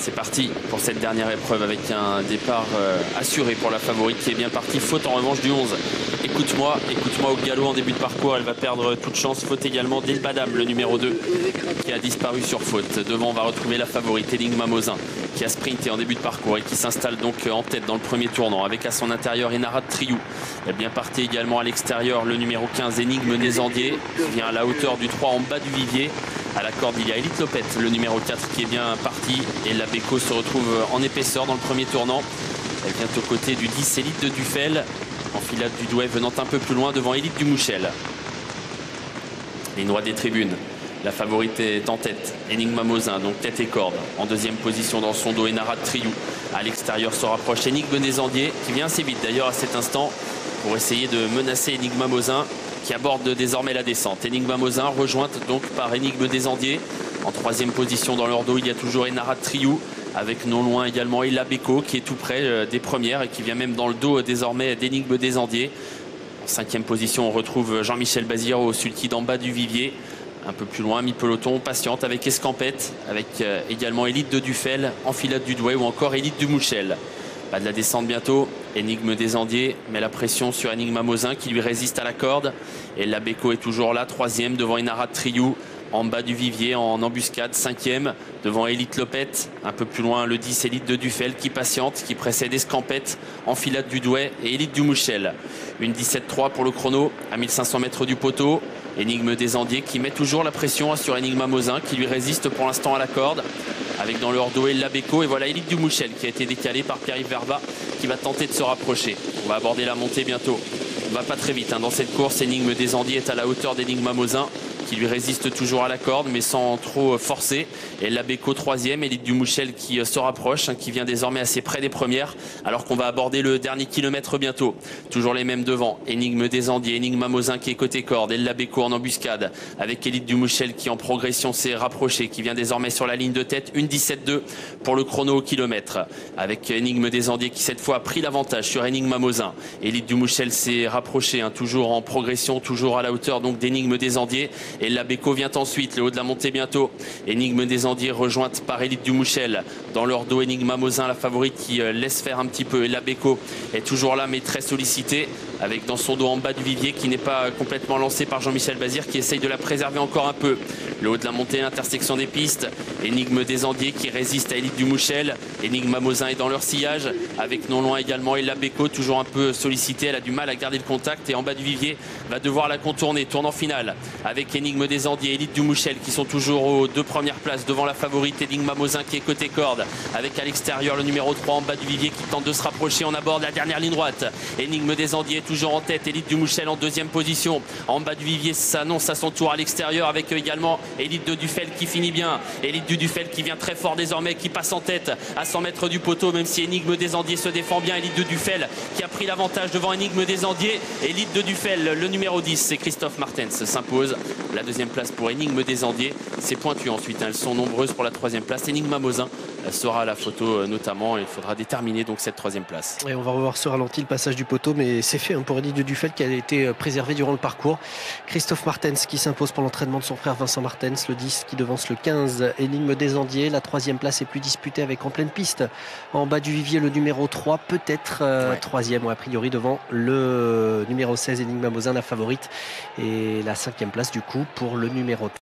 C'est parti pour cette dernière épreuve avec un départ assuré pour la favorite qui est bien partie. Faute en revanche du 11. Écoute-moi au galop en début de parcours. Elle va perdre toute chance. Faute également d'Elbadam, le numéro 2, qui a disparu sur faute. Devant, on va retrouver la favorite Enigma Mosin, qui a sprinté en début de parcours et qui s'installe donc en tête dans le premier tournant. Avec à son intérieur Enara Triou. Elle est bien partie également à l'extérieur le numéro 15 Énigme des Andiers, qui vient à la hauteur du 3 en bas du vivier. À la corde, il y a Elite Lopette, le numéro 4, qui est bien parti. Et la Beko se retrouve en épaisseur dans le premier tournant. Elle vient aux côtés du 10 Elite de Dufel. Enfilade du Douai venant un peu plus loin devant Elite du Mouchel. Les Noirs des tribunes. La favorite est en tête. Enigma Mosin, donc tête et corde. En deuxième position dans son dos, Enara Triou. À l'extérieur se rapproche Énigme des Andiers, qui vient assez vite d'ailleurs à cet instant pour essayer de menacer Enigma Mosin, qui aborde désormais la descente. Enigma Mosin rejointe donc par Énigme des Andiers. En troisième position dans leur dos, il y a toujours Enara Triou, avec non loin également Ella Beko, qui est tout près des premières et qui vient même dans le dos désormais d'Énigme des Andiers. En cinquième position, on retrouve Jean-Michel Bazir au sulky d'en bas du vivier. Un peu plus loin, mi-peloton, patiente avec Escampette, avec également Élite de Dufel, Enfilade du Douai ou encore Élite du Mouchel. Pas de la descente bientôt. Énigme des Andiers met la pression sur Enigma Mosin qui lui résiste à la corde. Et la Beko est toujours là, troisième devant Enara Triou. En bas du vivier en embuscade, cinquième devant Elite Lopette. Un peu plus loin, le 10 Elite de Dufel qui patiente, qui précède Escampette, Enfilade du Douai et Elite du Mouchel. Une 17-3 pour le chrono à 1500 mètres du poteau. Énigme des Andiers qui met toujours la pression sur Enigma Mosin qui lui résiste pour l'instant à la corde. Avec dans leur dos la Beko et voilà Elite du Mouchel qui a été décalé par Pierre-Yves Verba qui va tenter de se rapprocher. On va aborder la montée bientôt. On va pas très vite dans cette course. Énigme des Andiers est à la hauteur d'Enigma Mosin qui lui résiste toujours à la corde mais sans trop forcer. Et la Beko troisième, Élite du Mouchel qui se rapproche, qui vient désormais assez près des premières alors qu'on va aborder le dernier kilomètre bientôt. Toujours les mêmes devant, Énigme des Andiers, Enigma Mosin qui est côté corde et la Beko en embuscade avec Élite du Mouchel qui en progression s'est rapproché, qui vient désormais sur la ligne de tête. Une 17-2 pour le chrono au kilomètre avec Énigme des Andiers qui cette fois a pris l'avantage sur Enigma Mosin. Élite du Mouchel s'est rapproché, toujours en progression, toujours à la hauteur donc d'Énigme des Andiers. Et la Beko vient ensuite, le haut de la montée bientôt. Énigme des Andiers rejointe par Élite du Mouchel. Dans leur dos, Enigma Mosin, la favorite qui laisse faire un petit peu. Et la Beko est toujours là mais très sollicitée. Avec dans son dos en bas du vivier qui n'est pas complètement lancé par Jean-Michel Bazir qui essaye de la préserver encore un peu. Le haut de la montée, intersection des pistes. Énigme des Andiers qui résiste à Élite du Mouchel. Enigma Mosin est dans leur sillage. Avec non loin également et la Beko toujours un peu sollicitée. Elle a du mal à garder le contact et en bas du vivier va devoir la contourner. Tournant final avec Énigme des Andiers, Élite du Mouchel qui sont toujours aux deux premières places devant la favorite Enigma Mosin qui est côté corde. Avec à l'extérieur le numéro 3 en bas du vivier qui tente de se rapprocher. On aborde la dernière ligne droite. Énigme des Andiers toujours en tête. Élite du Mouchel en deuxième position. En bas du vivier s'annonce à son tour à l'extérieur avec également Élite de Dufel qui finit bien. Élite du Dufel qui vient très fort désormais, qui passe en tête à 100 mètres du poteau, même si Énigme des Andiers se défend bien. Élite de Dufel qui a pris l'avantage devant Énigme des Andiers. Élite de Dufel, le numéro 10, c'est Christophe Martens, s'impose. La deuxième place pour Énigme des Andiers. C'est pointu ensuite, elles sont nombreuses pour la troisième place. Enigma Mosin sera à la photo notamment. Il faudra déterminer donc cette troisième place. Et on va revoir ce ralenti, le passage du poteau, mais c'est fait pour Élite de Dufel qui a été préservé durant le parcours. Christophe Martens qui s'impose pour l'entraînement de son frère Vincent Martens, le 10 qui devance le 15 Énigme des Andiers. La troisième place est plus disputée avec en pleine piste en bas du vivier le numéro 3, peut-être troisième, a priori devant le numéro 16 Enigma Mosin, la favorite, et la cinquième place du coup pour le numéro 3.